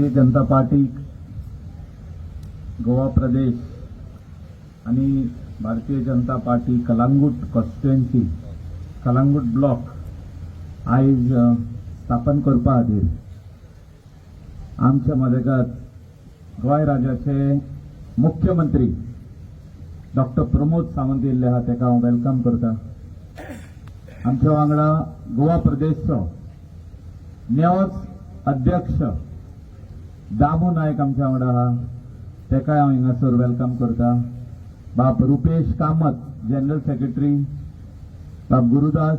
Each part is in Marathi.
भारतीय जनता पार्टी गोवा प्रदेश आणि भारतीय जनता पार्टी कलांगूट कॉन्स्टिट्युएन्सी कलांगूट ब्लॉक आयज स्थापन करपा खातीर आमच्या मदगात गोंय राज्याचे मुख्यमंत्री डॉक्टर प्रमोद सावंत येयल्ले आहा ताका हांव वेलकम करता। आमच्या वांगडा गोवा प्रदेशचो नेवोच अध्यक्ष दामू नायक आमच्या वांगडा आहा ताकाय हांव हिंगासर वेलकम करता। बाब रुपेश कामत जनरल सेक्रेटरी, बाब गुरुदास,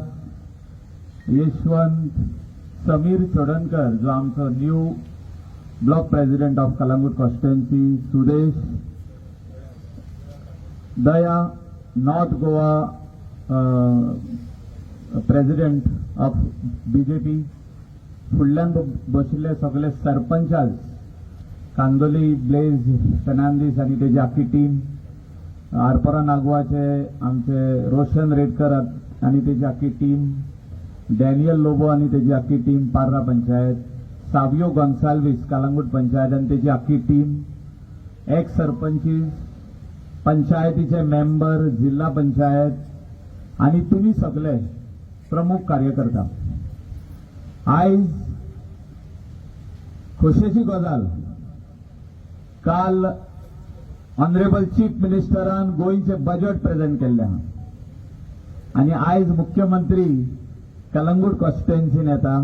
यशवंत समीर चोडणकर जो आमचो new block president of Calangute constituency, Sudesh Daya north Goa president of BJP, फुडल्यान बशिल्ले सगळे सरपंचाज कांदोली ब्लेज फेर्नांदीस आनी तेजी आख्खी टीम, आरपोरा नागवाचे आमचे रोशन रेडकर आनी तेजी आख्खी टीम, डॅनियल लोबो आनी तेजी आख्खी टीम पार्रा पंचायत, सावियो गोन्साल्वीस कलांगूट पंचायत आनी तेजी आख्खी टीम, एक्स सरपंचीस, पंचायतीचे मेंबर, जिल्हा पंचायत आनी तुमी सगळे प्रमुख कार्यकर्ता। आयज खोशेची गजाल, काल ऑनरेबल चीफ मिनिस्टरान गोंयचे बजेट प्रेजेंट केल्ले आहा आनी आयज मुख्यमंत्री कलंगूट कॉन्स्टिट्युएन्सीन येता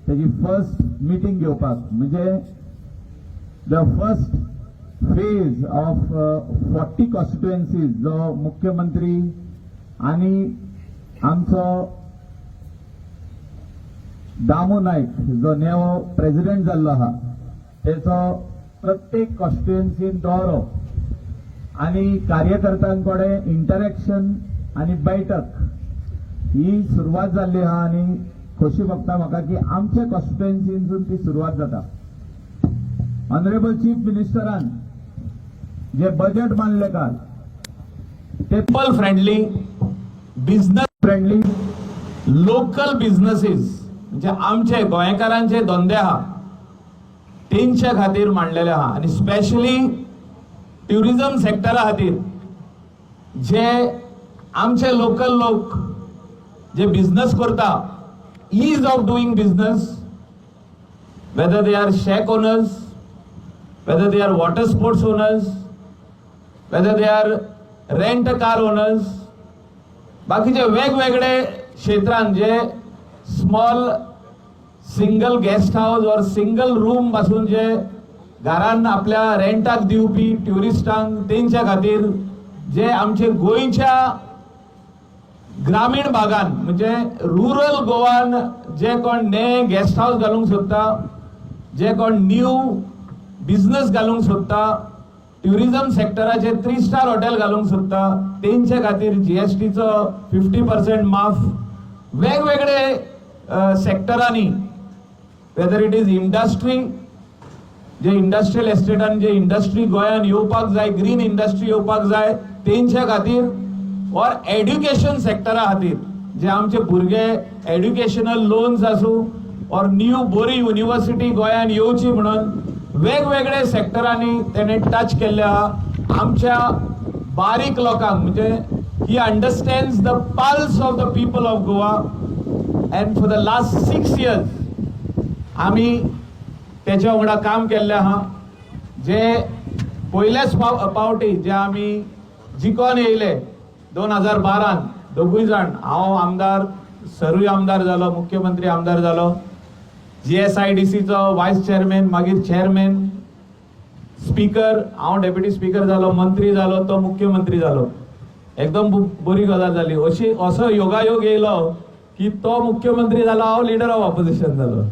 तेजी फर्स्ट मिटींग घेवपाक, म्हणजे the first phase of 40 constituencies जो मुख्यमंत्री आनी आमचो दामू नायक जो नेवो प्रेसिडेंट जाल्लो आहा तेचो प्रत्येक कॉन्स्टिट्युएन्सीन दौरो आनी कार्यकर्त्यांकडे इंटरॅक्शन आनी बैठक ही सुरवात जाल्ली आहा आनी खोशी भोगता म्हाका की आमच्या कॉन्स्टिट्युएन्सीनसून ती सुरवात जाता। ऑनरेबल चीफ मिनिस्टरान जे बजेट मांडले काल ते people friendly, business friendly, local businesses म्हणजे आमचे गोंयकारांचे धंदे आहा तेंच्या खातीर मांडलेले आहा आनी स्पेशली ट्युरिझम सेक्टरा खातीर जे आमचे लोकल लोक जे बिझनेस करता, ease of doing business, whether they are shack owners, whether they are water sports owners, whether they are rent a car owners, बाकीचे वेगवेगळे क्षेत्रांत जे स्मॉल सिंगल गेस्ट हाऊस और सिंगल रूम पासून जे घरान आपल्या रेंटाक दिवपी ट्युरिस्टांक तेंच्या खातीर जे आमचे गोंयच्या ग्रामीण भागान म्हणजे रुरल गोवान जे कोण ने गेस्ट हाऊस घालूंक सोदता, जे कोण न्यू बिझनेस घालूंक सोदता, ट्युरिझम सेक्टराचे 3 स्टार हॉटेल घालूंक सोदता तेंच्या खातीर जीएसटीचो 50% माफ, वेगवेगळे सेक्टरांनी, वेदर इट इज इंडस्ट्री, जे इंडस्ट्रियल एस्टेटान जे इंडस्ट्री गोंयान येवपाक जाय, ग्रीन इंडस्ट्री येवपाक जाय तेंच्या खातीर, और एड्युकेशन सेक्टरा खातीर जे आमचे भुरगे एड्युकेशनल लोन्स आसूं और न्यू बरी युनिव्हर्सिटी गोंयान येवची म्हणून वेगवेगळे सेक्टरांनी तेणे टच केल्ले आहा आमच्या बारीक लोकांक, म्हणजे ही understands the pulse of the people of Goa and for the last 6 years आमी तेच्या वांगडा काम केल्ले आहा। जे पयलेच पावटी जे आमी जिखोन येयले 2012 दोगूय जाण, हांव आमदार, सरूय आमदार जालो, मुख्यमंत्री आमदार जालो, जीएसआयडीसीचो वायस चेअरमॅन, मागीर चेअरमॅन, स्पीकर, हांव डेप्युटी स्पीकर जालो, मंत्री जालो, तो मुख्यमंत्री जालो। एकदम बरी गजाल जाली। असो योगायोग येयलो की तो मुख्यमंत्री जालो, हांव लिडर ऑफ ऑपोजिशन जालो।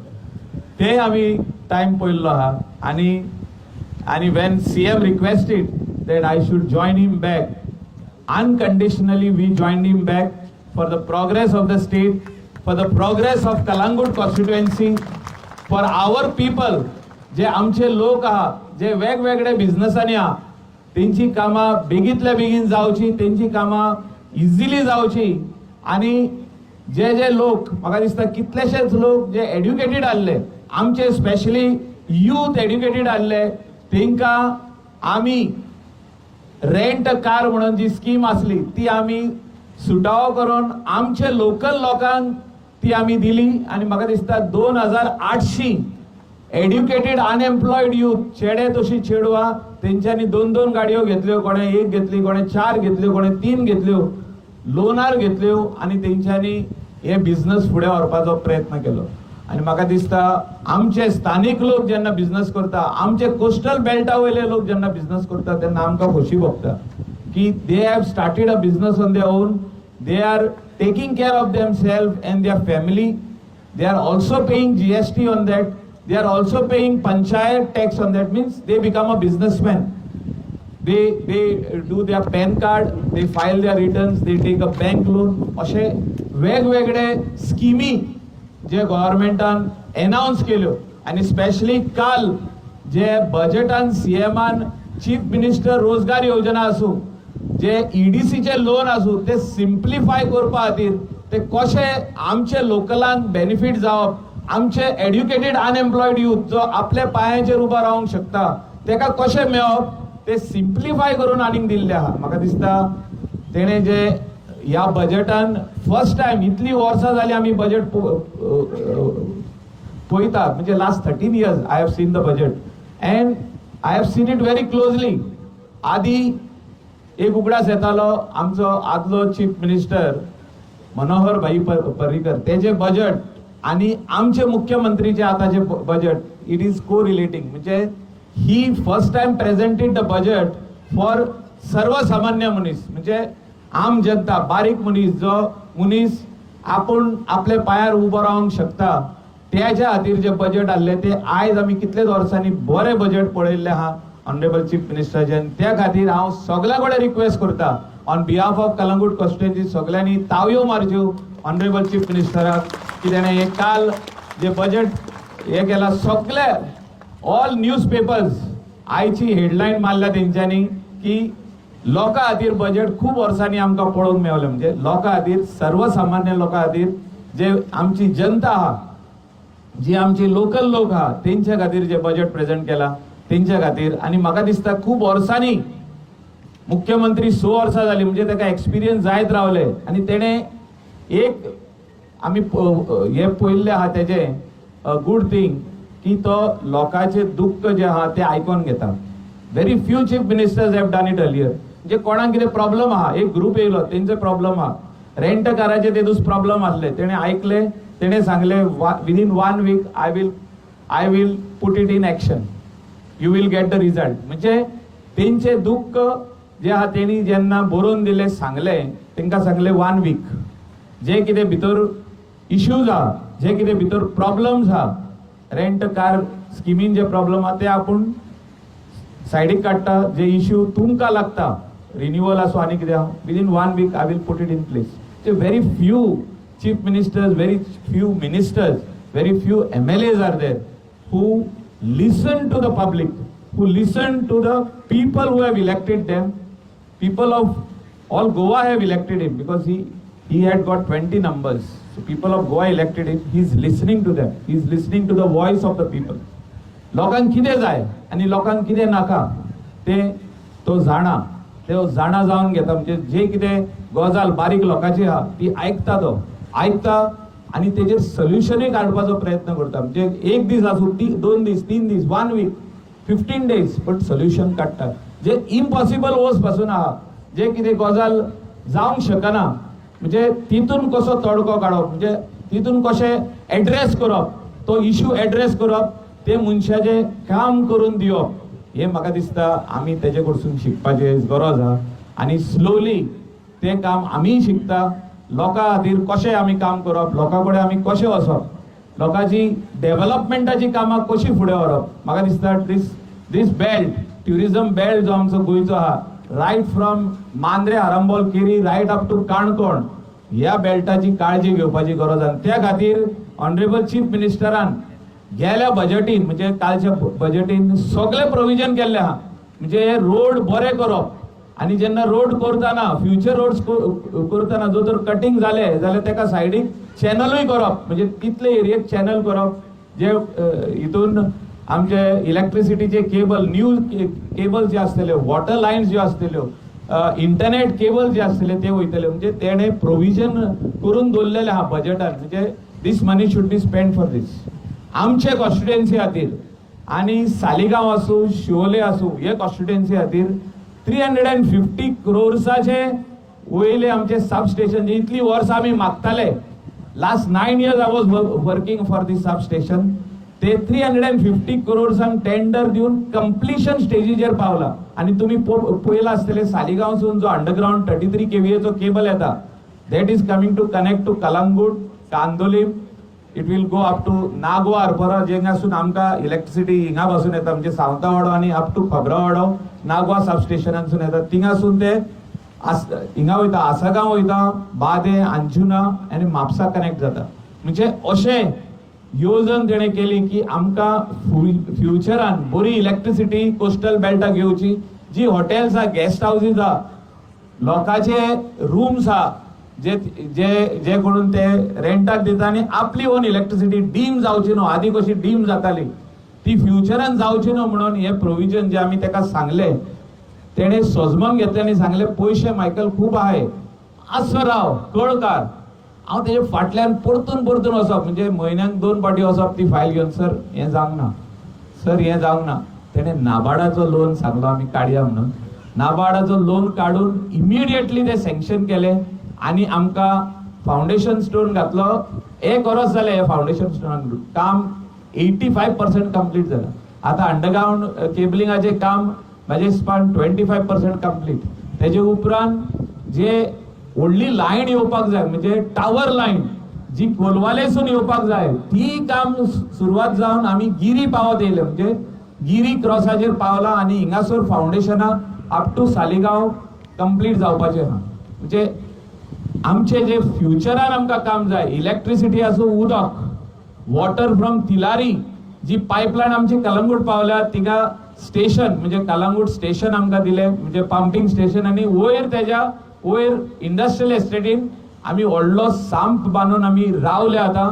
ते आमी टाइम पळयल्लो आहा आनी Wien CM requested that I should join him back, unconditionally we joined him back for the progress of the state, for the progress of Kalangut constituency, for our people, जे आमचे लोक आहा जे वेगवेगळे बिझनेसांनी आहा तेंची कामां बेगीतल्या बेगीन जावची, तेंची कामां इझिली जावची आनी जे जे लोक म्हाका दिसता कितलेशेच लोक जे एड्युकेटेड आसले आमचे स्पेशली यूथ एड्युकेटेड आहले तांकां आमी रेंट कार म्हणून जी स्कीम आसली ती आमी सुटावो करून आमचे लोकल लोकांक ती आमी दिली आणि म्हाका दिसता 2800 एड्युकेटेड अनएम्प्लॉयड यूथ चेडे तशी चेडवां तेंच्यांनी 2-2 गाडयो घेतल्यो, कोणे 1 घेतली, कोणे 4 घेतल्यो, कोणे 3 घेतल्यो, लोनार घेतल्यो आणि तेंच्यांनी हे बिझनेस फुडें व्हरपाचो प्रयत्न केलो. आणि म्हाका दिसता आमचे स्थानिक लोक जेन्ना बिझनेस करता, आमचे कोस्टल बेल्टा वयले लोक जेन्ना बिझनेस करता तेन्ना आमकां खोशी भोगता की they have started a business on their own. They are taking care of themselves and their family. They are also paying GST on that. They are also paying panchayat tax on that. Means they become a businessman. They do their PAN card, they file their returns, they take a bank loan. अशे वेगवेगळे स्कीमी जे गव्हर्नमेंटान अनाउन्स केल्यो आणि स्पेशली काल जे बजेटान सीएमान चीफ मिनिस्टर रोजगार योजना आसूं, जे ईडीसीचे लोन आसूं ते सिम्प्लिफाय करपा खातीर ते कशे आमचे लोकलांक बेनिफीट जावप, आमचे एड्युकेटेड अनएम्प्लॉयड यूथ जो आपल्या पांयाचेर उबो रावंक शकता तेका कशे मेळप ते सिम्प्लिफाय करून आनीक दिल्ले आहा. म्हाका दिसता तेणे जे ह्या बजेटान फर्स्ट टायम इतली वर्सां जाली आमी बजेट पळयता, म्हणजे last 13 years I have seen the budget and I have seen it very closely. आदी एक उगडास येतालो आमचो आदलो चीफ मिनिस्टर मनोहर भाई पर्रीकर तेजे बजेट आणि आमचे मुख्यमंत्रीचे आतांचे budget it is correlating. म्हणजे ही first time presented the budget for सर्वसामान्य मनीस, म्हणजे आम जनता, बारीक मनीस, जो मनीस आपण आपल्या पायार उबो रावंक शकता त्याच्या खातीर जे बजेट आसले ते आयज आमी कितलेच वर्सांनी बरे बजेट पळयल्ले आहा ऑनरेबल चीफ मिनिस्टराचे. त्या खातीर हांव सगळ्या कडेन रिक्वेस्ट करता on behalf of Calangute constituency सगळ्यांनी ताळयो मारच्यो ऑनरेबल चीफ मिनिस्टराक की तेणें हे काल जे बजेट हे केला. सगळे ऑल न्यूज पेपर्स आयची हेडलायन मारल्या तेंच्यांनी की लोकां खातीर बजेट खूब वर्सांनी आमकां पळोवंक मेळलें. म्हणजे लोकां खातीर, सर्वसामान्य लोकां खातीर, जे आमची जनता आहा, जी आमची लोकल लोक आहा तेंच्या खातीर जे बजेट प्रेझेंट केला तेंच्या खातीर. आणि म्हाका दिसता खूब वर्सांनी मुख्यमंत्री 6 वर्सां जाली, म्हणजे ताका एक्सपिरियन्स जायत रावले आणि तेणे एक आमी हे पळयल्ले आहा तेजे गुड थिंग की तो लोकांचे दुःख जे आहा ते आयकोन घेता. Very few chief ministers have done it earlier. म्हणजे कोणाक कितें प्रॉब्लम आहा, एक ग्रुप येयलो तेंचे प्रॉब्लम आहा, रेंट काराचे ते दूस प्रॉब्लम आसले, तेणे आयकले, तेणे सांगले within 1 week I will put it in action, you will get the result. म्हणजे तेंचे दुःख जे आहा तेणी जेन्ना बरोवन दिले, सांगले, तेंकां सांगले 1 week जे कितें भितर इश्यूज आहा, जे कितें भितर प्रॉब्लम्स आहा, रेंट कार स्किमीन जे प्रॉब्लम आहा ते आपूण सायडीक काडटा. जे इश्यू तुमकां लागता, रिन्युअल आसूं आनी कितें आहा, within 1 week I will put it in place. Very few chief ministers, very few ministers, very few MLAs are there who listen to the public, who listen to the people who have elected them. People of all Goa have elected him because he had got 20 numbers. So people of Goa elected him. He is listening to them. He is listening to the voice of the people. लोकांक कितें जाय आनी लोकांक कितें नाका ते तो जाणा, ते जाणा जावन घेता. म्हणजे जे कितें गजाल बारीक लोकांची आहा ती आयकता, तो आयकता आणि तेजेर सोल्युशनय काडपाचो प्रयत्न करता. म्हणजे 1 दीस आसूं, 2 दीस, 3 दीस, 1 week, 15 days, बट सोल्युशन काडटा. जे इम्पॉसिबल वोस पासून आहा, जे कितें गजाल जावंक शकना, म्हणजे तितून कसो तोडगो काडप, म्हणजे तितून कशें एड्रेस करप, तो इश्यू एड्रेस करप, ते मनशाचें काम करून दिवप, हे म्हाका दिसता आमी तेजे कडसून शिकपाची गरज आहा. आनी स्लोली ते काम आमी शिकता. लोकां खातीर कशें आमी काम करप, लोकां कडेन आमी कशें वचप, लोकांची डेव्हलपमेंटाची कामां कशी फुडें व्हरप. म्हाका दिसता दीस बेल्ट, ट्युरिजम बेल्ट जो आमचो गोंयचो आहा, right from Mandrem, Arambol, Keri, right up to Canacona, ह्या बेल्टाची काळजी घेवपाची गरज आहा. त्या खातीर ऑनरेबल चीफ मिनिस्टरान गेल्या बजेटीन, म्हणजे कालच्या बजेटीन सगळे प्रोविजन केल्ले आहा. म्हणजे हे रोड बरे करप, आणि जेन्ना रोड करताना, फ्युचर रोड्स करताना जो जर कटिंग जाले जाल्यार तेका सायडीक चॅनलूय करप, म्हणजे तितले एरियेक चॅनल करप जे हितून आमचे इलेक्ट्रिसिटीचे केबल, न्यू केबल जे आसतल्यो, वॉटर लायन्स ज्यो आसतल्यो, इंटरनेट केबल जे आसतले ते वयतले. म्हणजे तेणे प्रोविजन करून दवरलेले आहा बजेटान. म्हणजे दीस मनी शूड बी स्पेंड फॉर दीस आमचे कॉन्स्टिट्युएन्सी खातीर. आणि सालिगांव आसूं, शिवोले आसूं, हे कॉन्स्टिट्युएन्सी खातीर 350 crores वयले आमचे सबस्टेशन, इतली वर्सां आमी मागताले. Last 9 years I was working for this substation. ते 350 crores टेंडर दिवन कंप्लिशन स्टेजीचेर पावला. आणि तुम्ही पळयला आसतले सालिगांवसून जो अंडरग्राउंड 33 kVA चो केबल येता, that is coming to connect to Calangute, Candolim. It will go up to Nagoa Arpora, जेंगासून आमकां इलेक्ट्रिसिटी हिंगा पासून येता, म्हणजे सावंतवाडो आणि अप टू खोबरावाडो नागवा सबस्टेशनांसून येता. थिंगासून ते हिंगा वयता, आसागांव वयता, बादे, अंजुना आनी म्हापसा कनेक्ट जाता. म्हणजे अशें येवजण तेणें केली की आमकां फ्युचरान बरी इलेक्ट्रिसिटी कोस्टल बेल्टाक येवची. जी हॉटेल्स आहा, गेस्ट हाऊसीस आहा, लोकांचे रूम्स आहा, जे जे जे करून ते रेंटाक दिता आनी आपली ओन इलेक्ट्रिसिटी डीम जावची न्हू. आदी कशी डीम जाताली ती फ्युचरान जावची न्हू म्हणून हे प्रोविजन जे आमी तेका सांगले, तेणे सोजमोन घेतले आनी सांगले पयशे मायकल खूब आहाय, आसो राव, कळकार. हांव तेजे फाटल्यान परतून परतून वचप, म्हणजे म्हयन्याक 2 फावटी वचप ती फायल घेवन, सर हें जावंक ना, सर हें जावंक ना. तेणे नाबार्डाचो लोन सांगलो आमी काडया म्हणून. नाबार्डाचो लोन काडून इमिडिएटली ते सँक्शन केले आणि आमकां फावंडेशन स्टोन घातलो. 1 वर्स जालें हे फावंडेशन स्टोनाक काम 85% कंप्लीट जालां. आतां अंडरग्राउंड केबलिंगाचें काम म्हाजे हिसपान 25% कंप्लीट. तेजे उपरांत जे व्हडली लायन येवपाक जाय, म्हणजे टावर लायन जी कोलवालेसून येवपाक जाय, ती काम सुरवात जावन आमी गिरी पावत येयले. म्हणजे गिरी क्रॉसाचेर पावला आणि हिंगासर फावंडेशना अप टू सालिगांव कंप्लीट जावपाचें आहा. म्हणजे आमचे जे फ्युचरान आमकां काम जाय, इलेक्ट्रिसिटी आसूं, उदक, वॉटर फ्रॉम तिलारी, जी पायपलायन आमची कलंगूट पावल्या, तिका स्टेशन म्हणजे कलंगूट स्टेशन आमकां दिले, म्हणजे पंपिंग स्टेशन. आणि वयर तेज्या वयर इंडस्ट्रियल एस्टेटीन आमी व्हडलो सांप बांदून आमी रावले. आतां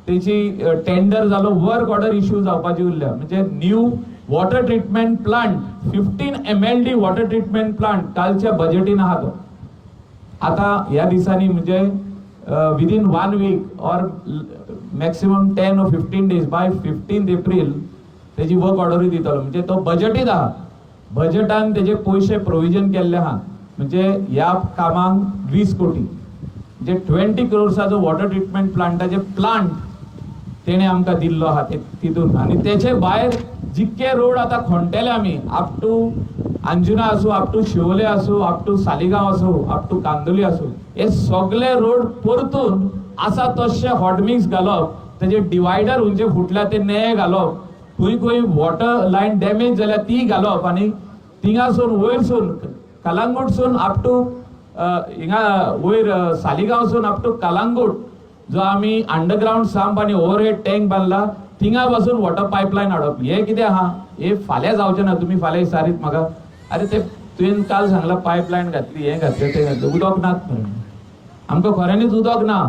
तेची टेंडर जालो, वर्क ऑर्डर इश्यू जावपाची उरल्या. म्हणजे new water treatment plant 15 MLD water treatment plant कालच्या बजेटीन आहा तो. आता ह्या दिसांनी म्हणजे within 1 week or maximum 10 or 15 days, by 15th April तेजी वर्क ऑर्डरूय दितलो. म्हणजे तो बजेटीत आहा, बजेटान तेजे पयशे प्रोविजन केल्ले आहा. म्हणजे ह्या कामाक 20 कोटी, म्हणजे 20 crores वॉटर ट्रिटमेंट प्लांटाचे प्लांट तेणे आमकां दिल्लो आहा तितून. आणि तेचे भायर जितके रोड आता खोंटेले आमी, अप टू अंजुना आसूं, अप टू शिवोले आसूं, अप टू सालिगांव आसूं, अप टू कांदोली आसूं, हे सगळे रोड परतून आसा तशे हॉटमिक्स घालप, तेजे डिवायडर हुंचे फुटल्या ते नये घालप, खंय वॉटर लायन डॅमेज जाल्यार ती घालप. आणि थिंगासून वयरसून कलंगूटसून अप टू हिंगा वयर सालिगांवसून अप टू कलंगूट जो आमी अंडरग्राउंड सांप आणि ओव्हरहेड टँक बांदला, थिंगा पासून वॉटर पायपलायन हाडप. हे कितें आहा, हे फाल्यां जावचें ना. तुम्ही फाल्यां विचारीत म्हाका, अरे ते तुवें काल सांगला पायपलायन घातली, हें घातलें, तें घातलें, उदक नात म्हणून. आमकां खऱ्यांनीच उदक ना.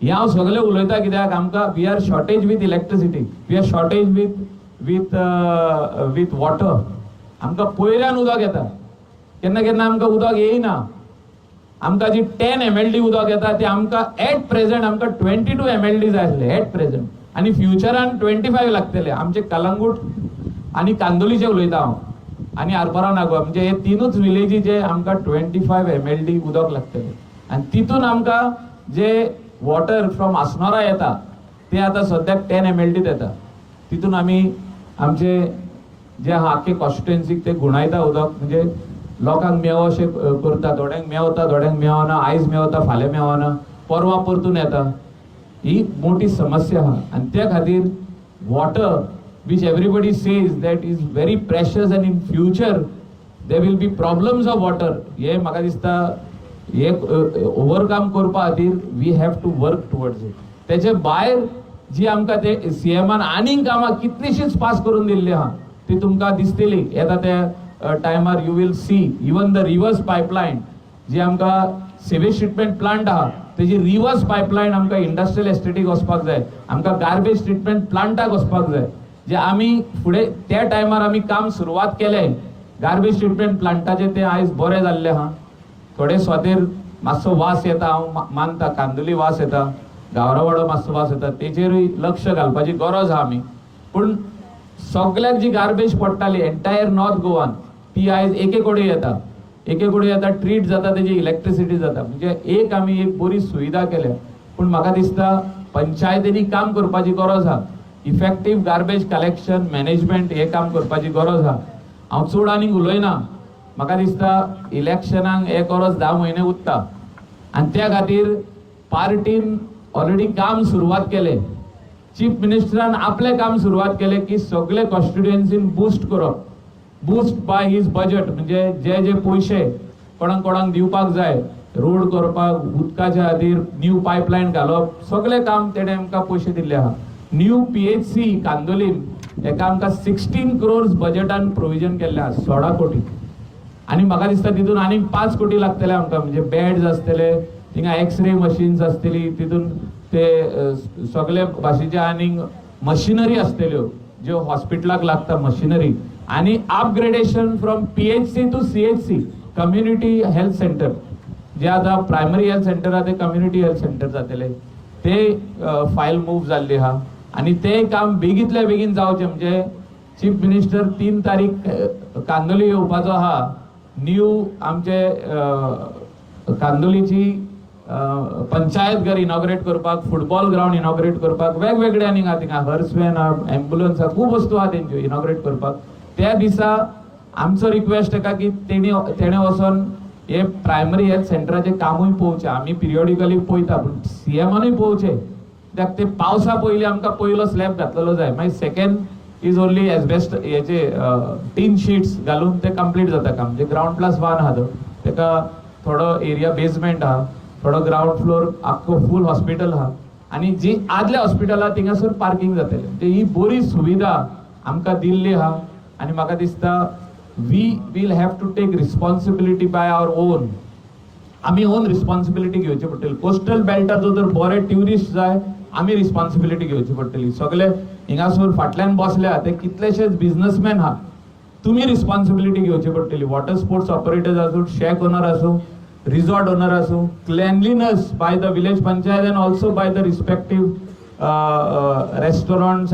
हे हांव सगळें उलयता कित्याक आमकां we are shortage with electricity, we are shortage with water. आमकां पयल्यान उदक येता, केन्ना केन्ना आमकां उदक येयना. आमकां जी 10 MLD उदक येता ते आमकां एट प्रेझेंट आमकां 22 MLD जाय आसले एट प्रेझेंट. आणि फ्युचरान 25 लागतले. आमचे कलंगूट आणि कांदोलीचे उलयता हांव, आणि आरपोरा नागवा, म्हणजे हे तीनूच विलेजी जे आमकां 25 MLD उदक लागतले. आणि तितून आमकां जे वॉटर फ्रॉम आसनोरा येता ते आता सद्याक 10 MLD येता. तितून आमी आमचे जे आहा आख्खे कॉन्स्टिट्युएन्सीक ते गुणायता उदक. म्हणजे लोकांक मेव अशें करता, थोड्यांक मेवता, थोड्यांक मेवना, आयज मेवता, फाल्यां मेवना, परवा परतून येता. ही मोठी समस्या आहा. आणि त्या खातीर water which everybody says that is very precious and in future there will be problems of water, हे म्हाका दिसता हे ओवरकम करपा खातीर we have to work towards it. तेचे भायर जी आमकां ते सीएमान आनीक कामां कितलीशीच पास करून दिल्ली आहा ती तुमकां दिसतली. येता त्या टायमार you will see even the reverse pipeline जी आमकां सेवेज ट्रिटमेंट प्लांट आहा तेजी रिवर्स पायपलायन आमकां इंडस्ट्रियल एस्टेटीक वचपाक जाय, आमकां गार्बेज ट्रिटमेंट प्लांटाक वचपाक जाय. जे आमी फुडें त्या टायमार आमी काम सुरवात केले गार्बेज ट्रिटमेंट प्लांटाचे ते आयज बरें जाल्ले आहा. थोडे स्वातेर मातसो वास येता, हांव मानता कांदुली वास येता, गावरावाडो मातसो वास येता, तेजेरूय लक्ष घालपाची गरज आहा आमी. पूण सगळ्याक जी गार्बेज पडटाली एंटायर नॉर्थ गोवान ती आयज एके कडेन येता, ट्रीट जाता, तेजी इलेक्ट्रिसिटी जाता. म्हणजे एक आमी एक बरी सुविधा केल्या. पूण म्हाका दिसता पंचायतींनी काम करपाची गरज आहा. इफेक्टीव गार्बेज कलेक्शन मॅनेजमेंट हे काम करपाची गरज आहा. हांव चड आनीक उलयना, म्हाका दिसता इलेक्शनाक 1 वर्स 10 म्हयने उरता आनी त्या खातीर पार्टीन ऑलरेडी काम सुरवात केले. चीफ मिनिस्टरान आपले काम सुरवात केले की सगळे कॉन्स्टिट्युएन्सीन बूस्ट करप, बूस्ट बाय हीज बजेट. म्हणजे जे जे पयशे कोणाक दिवपाक जाय, रोड करपाक, उदकाच्या खातीर न्यू पायपलायन घालप, सगळे काम तेणे आमकां पयशे दिल्ले आहा. न्यू PHC कांदोलीम हेका आमकां 16 crores बजेटान प्रोविजन केल्ले आहा, 16 कोटी. आनी म्हाका दिसता तितून आनीक 5 कोटी लागतले आमकां. म्हणजे बेड्स आसतले, थिंगा एक्सरे मशीन्स आसतली, तितून ते सगळे भाशेचे आनीक मशिनरी आसतल्यो ज्यो हॉस्पिटलाक लागता मशिनरी. आणि upgradation from PHC to CHC community health centre, जे आता प्रायमरी हेल्थ सेंटर आहा ते कम्युनिटी हेल्थ सेंटर जातले, ते फायल मूव जाल्ली आहा. आणि ते काम बेगीतल्या बेगीन जावचें. म्हणजे चीफ मिनिस्टर 3 तारीख कांदोली येवपाचो आहा. न्यू आमचे कांदोलीची पंचायत घर इनॉग्रेट करपाक, फुटबॉल ग्राउंड इनॉग्रेट करपाक, वेगवेगळे आनीक आहा थिंगा हर्सवॅन आहा, एम्ब्युलन्स आहा, खूब वस्तू आहा तेंच्यो इनॉग्रेट करपाक. त्या दिसा आमचो रिक्वेस्ट आहा की तेणे वचोन हे प्रायमरी हेल्थ सेंटराचे कामूय पळोवचें. आमी पिरियडिकली पळयता, पूण CMनूय पळोवचें. कित्याक ते पावसा पयलीं आमकां पयलो स्लॅब घातलेलो जाय. मागीर सेकेंड इज ओन्ली एस्बेस्ट हेचे टीन शीट्स घालून ते कंप्लीट जाता काम. म्हणजे ग्राउंड प्लस 1 आहा तो, तेका थोडो एरिया बेजमेंट आहा, थोडो ग्राउंड फ्लोर आख्खो फूल हॉस्पिटल आहा, आनी जी आदले हॉस्पिटल आहा थिंगासर पार्किंग जातलें. म्हणजे ही बरी सुविधा आमकां दिल्ली आहा. आनी म्हाका दिसता we will have to take responsibility by our own. आमी ओन रिस्पॉन्सिबिलिटी घेवची पडटली. कोस्टल बेल्टाचो जर बरे ट्युरिस्ट जाय आमी रिस्पॉन्सिबिलिटी घेवची पडटली. सगळे हिंगासर फाटल्यान बसल्या ते कितलेशेच बिझनेसमॅन आहा, तुमी रिस्पॉन्सिबिलिटी घेवची पडटली. वॉटर स्पोर्ट्स ऑपरेटर्स आसूं, शेक ओनर आसूं, रिसॉर्ट ओनर आसूं, cleanliness by the village panchayat end also by the respective restaurants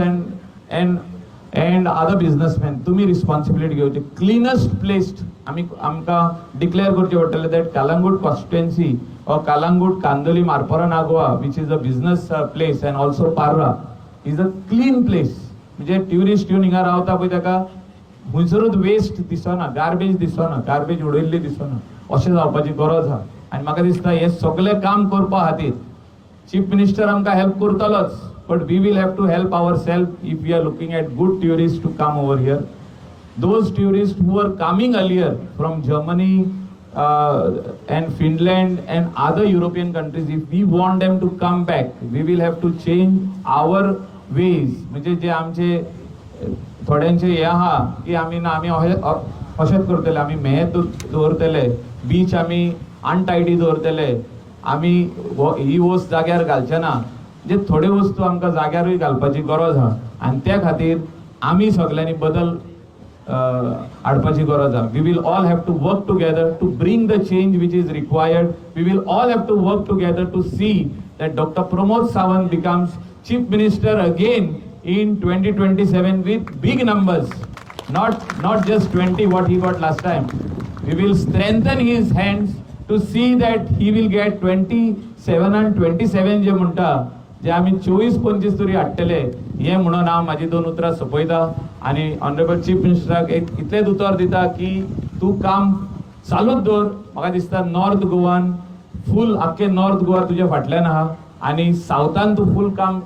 end other businessman, तुमी रिस्पॉन्सिबिलिटी घेवची. क्लिनस्ट प्लेस आमकां डिक्लेअर करचे पडटले that Calangute constituency or Kalangut, Kandoli, Marpora, Nagwa, which is a business place and also Parra, is a clean place. म्हणजे ट्युरिस्ट येवन हिंगा रावता पळय ताका खंयसरूच वेस्ट दिसना, गार्बेज दिसना, गार्बेज उडयल्ली दिसना. अशें जावपाची गरज आहा. आनी म्हाका दिसता हे सगळे काम करपा खातीर चीफ मिनिस्टर आमकां हेल्प करतलोच, but we will have to help our self if we are looking at good tourist to come over here. Those tourist who are coming earlier from Germany and Finland and other European countries, if we want them to come back, we will have to change our ways. म्हणजे जे आमचे थोड्यांचे हे आहा की आमी अशेंच करतले, आमी मेहेत दवरतले, बीच आमी अनटायडी दवरतले, आमी ही वस्त जाग्यार घालचे ना. म्हणजे थोडे वस्तू आमकां जाग्यारूय घालपाची गरज आहा. आनी त्या खातीर आमी सगळ्यांनी बदल हाडपाची गरज आहा. We will all have to work together to bring the change which is required. We will all have to work together to see that Dr. Pramod Sawant becomes Chief Minister again in 2027 with big numbers, not just 20 what he got last time. We will strengthen his hands to see that he will get 27 and 27 जे म्हणटा, जे आमी 24-25 तरी हाडटले, हे म्हणून हांव म्हाजी 2 उतरां सोंपयता. आनी ऑनरेबल चीफ मिनिस्टराक एक इतलेंच उतर दिता की तूं काम चालूच दवर. म्हाका दिसता नॉर्थ गोवान फूल आख्खे नॉर्थ गोवा तुज्या फाटल्यान आहा, आनी सावथान तूं फूल काम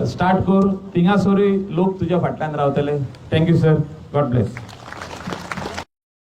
स्टार्ट कर, थिंगासरूय लोक तुज्या फाटल्यान रावतले. Thank you sir, God bless.